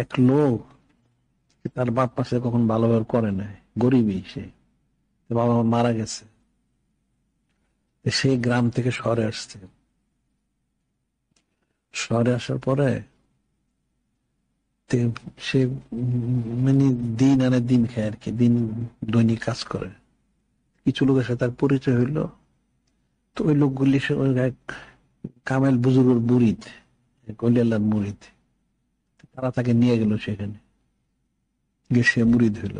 এক লোক তার বাপ মাসে কখন ভালো ব্যবহার করে নাই, গরিবই সে, বাবা মা মারা গেছে, সে গ্রাম থেকে শহরে আসছে। শহরে আসার পরে সে মানে দিন আনে দিন খায় আর কি, দিন দৈনিক কাজ করে। কিছু লোকের সাথে তার পরিচয় হইলো। তো ওই লোকগুলি কামেল বুজুর্গের মুরিদ, অলি আল্লাহর মুরিদ, তারা তাকে নিয়ে গেল সেখানে, গিয়ে সে মুরিদ হইল।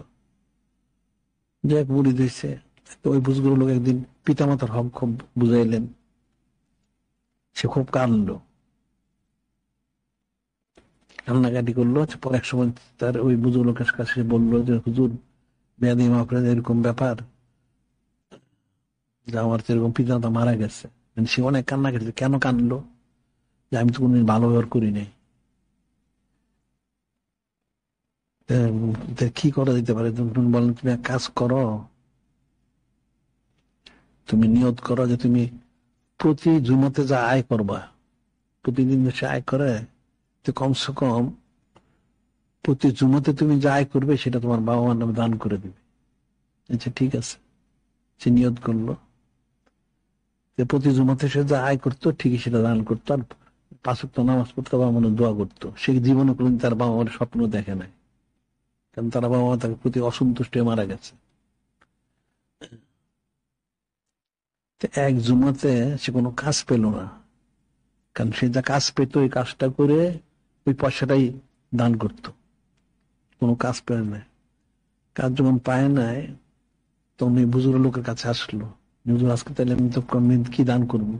যে এক মুরিদ হয়েছে, তো ওই বুজুর্গ লোক একদিন পিতামাতার হক খুব বুঝাইলেন, সে খুব কাঁদলো, কান্নাকাটি করলো। পরে এক সময় তার ওই বুজুর্গ লোকের কাছে বললো যে হুজুর, বেয়াদবি মাফ করে দেন, এরকম ব্যাপার যে আমার তো এরকম পিতামাতা মারা গেছে। সে অনেক কান্নাকাটি, কেন কানলো, যে আমি তো কোনদিন ভালো ব্যবহার করি নাই। কি করা যেতে পারে? তুমি বলেন, তুমি এক কাজ করো, তুমি নিয়ত করো যে তুমি প্রতি জুমাতে যা আয় করবা, প্রতিদিন সে আয় করে, তো কমসে কম প্রতি জুমাতে তুমি যা আয় করবে সেটা তোমার বাবা মার নামে দান করে দিবে। আচ্ছা ঠিক আছে, সে নিয়ত করলো যে প্রতি জুমাতে সে যা আয় করতো ঠিকই সেটা দান করতো, আর 5 ওয়াক্ত নামাজ পড়তো, বাবা মানে দোয়া করতো। সে জীবনে কোনদিন তার বাবা মার স্বপ্ন দেখে নাই, কারণ তার বাবা মা তাকে প্রতি অসন্তুষ্ট হয়ে মারা গেছে। এক জুমাতে সে কোনো কাজ পেল না, কারণ সে যা কাজ পেত ওই কাজটা করে ওই পয়সাটাই দান করত, কোনো কাজ পেল না। কাজ যখন পায় নাই, তখন ওই বুজুর্গ লোকের কাছে আসলো, হুজুর আজকে তাহলে আমি তো কি দান করবো?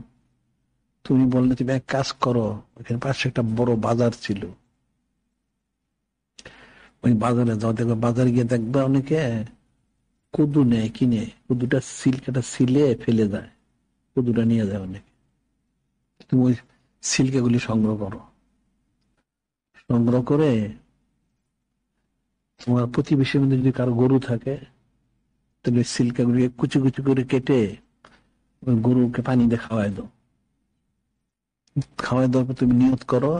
তুমি বললে তুমি এক কাজ করো, ওইখানে পাশে একটা বড় বাজার ছিল, ওই বাজারে যাও, দেখবে বাজারে গিয়ে দেখবে অনেকে কদু নেয় কিনে, কদুটা সিলকাটা সিলে ফেলে যায়, কদুটা নিয়ে যায় অনেকে। তুমি ওই সিল্কাগুলি সংগ্রহ করো, সংগ্রহ করে তোমার প্রতিবেশীর মধ্যে যদি কারো গরু থাকে, তাহলে সিল্কাগুলি কুচি কুচি করে কেটে ওই গরুকে পানি দিয়ে খাওয়াই দাও। খাওয়াই দেওয়ার পর তুমি নিয়ত করো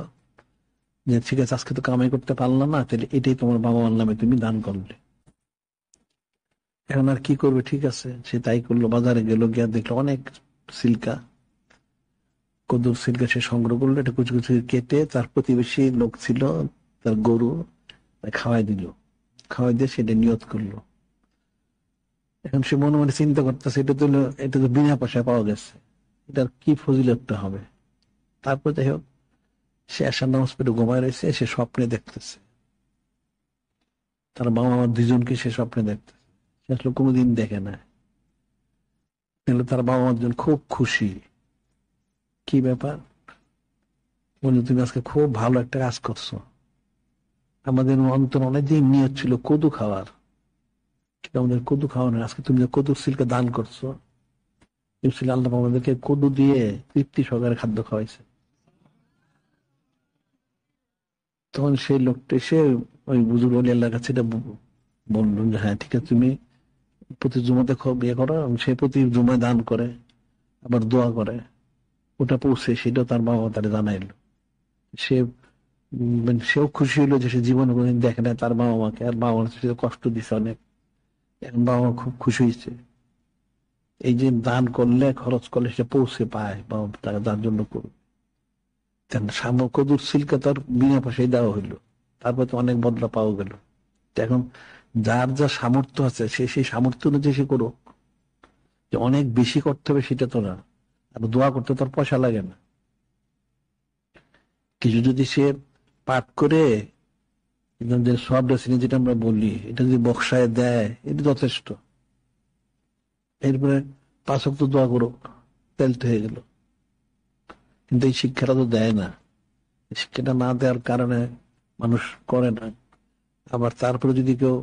যে ঠিক আছে, আজকে তো কামাই করতে পারলাম না, তাহলে এটাই তোমার বাবা মার নামে তুমি দান করলে। এখন আর কি করবে, ঠিক আছে সে তাই করলো। বাজারে গেল, গিয়া দেখলো অনেক সিল্কা, কদুর সিল্কা সে সংগ্রহ করলো, এটা কুচি কুচি কেটে তার প্রতিবেশী লোক ছিল তার গরু, খাওয়াই দিল। খাওয়াই দিয়ে সেটা নিয়ত করলো। এখন সে মনে মনে চিন্তা করতেছে, এটা তো বিনা পয়সায় পাওয়া গেছে, এটার কি ফজিলতটা হবে। তারপর যাই হোক, সে আসার নামাজ পড়ে ঘুমায় রয়েছে, সে স্বপ্নে দেখতেছে তার বাবা মা দুজনকে, সে স্বপ্নে দেখতেছে, সে আসলে কোনোদিন দেখে না। তার বাবা মার জন্য খুব খুশি। কি ব্যাপার? বলে তুমি আজকে খুব ভালো একটা কাজ করছো, আমাদের অন্তর অনেকদিন নিয়ত ছিল কদু খাওয়ার, কিন্তু আমাদের কদু খাওয়ানো, আজকে তুমি যে কদুর সিলকে দান করছো, আল্লাহ আমাদেরকে কদু দিয়ে তৃপ্তি সহকারে খাদ্য খাওয়াইছে। তখন সেই লোকটা এসে ওই বুজুর্গ আলী আল্লাহর কাছে এটা বললো যে হ্যাঁ ঠিক আছে, তুমি প্রতি জুমাতে বিয়ে করো। সে প্রতি জুমায় দান করে, আবার দোয়া করে, ওটা পৌঁছে সেটাও তার বাবা তারা জানাইলো। সে মানে সেও খুশি হলো যে সে জীবনে কোনোদিন দেখে না তার বাবা মাকে, আর বাবা মা সে কষ্ট দিছে অনেক, এখন বাবা মা খুব খুশি হয়েছে। এই যে দান করলে, খরচ করলে সে পৌঁছে পায় বাবা তারা, যার জন্য করবে। কদুর সিল্কা তার বিনা পয়সায় দেওয়া হইলো, তারপর তো অনেক বদলা পাওয়া গেল। এখন যার যা সামর্থ্য আছে সে সেই সামর্থ্য অনুযায়ী সে করুক, যে অনেক বেশি করতে হবে সেটা তো না, আর দোয়া করতে তোর পয়সা লাগে না। কিছু যদি সে পাঠ করে, একদম যে সব ডেসিনি যেটা আমরা বলি, এটা যদি বক্সায় দেয়, এটা যথেষ্ট। এরপরে 5 ওয়াক্ত দোয়া করুক, তেল তো হয়ে গেল। কিন্তু এই শিক্ষাটা তো দেয় না, শিক্ষাটা না দেওয়ার কারণে মানুষ করে না। আবার তারপরে যদি কেউ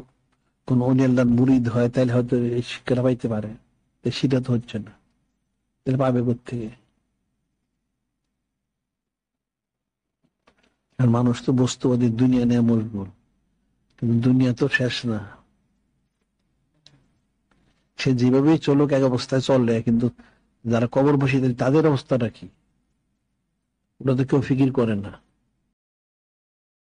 কোন অলি আল্লাহর মুরিদ হয়, তাহলে হয়তো এই শিক্ষাটা পাইতে পারে, সেটা তো হচ্ছে না, তাহলে পাবে কোথেকে? আর মানুষ তো বস্তুবাদী, দুনিয়া নিয়ে মশগুল, কিন্তু দুনিয়া তো শেষ না। সে যেভাবেই চলুক, এক অবস্থায় চলে, কিন্তু যারা কবর বসিয়ে দেয় তাদের অবস্থাটা কি, ওটা তো কেউ ফিকির করে না।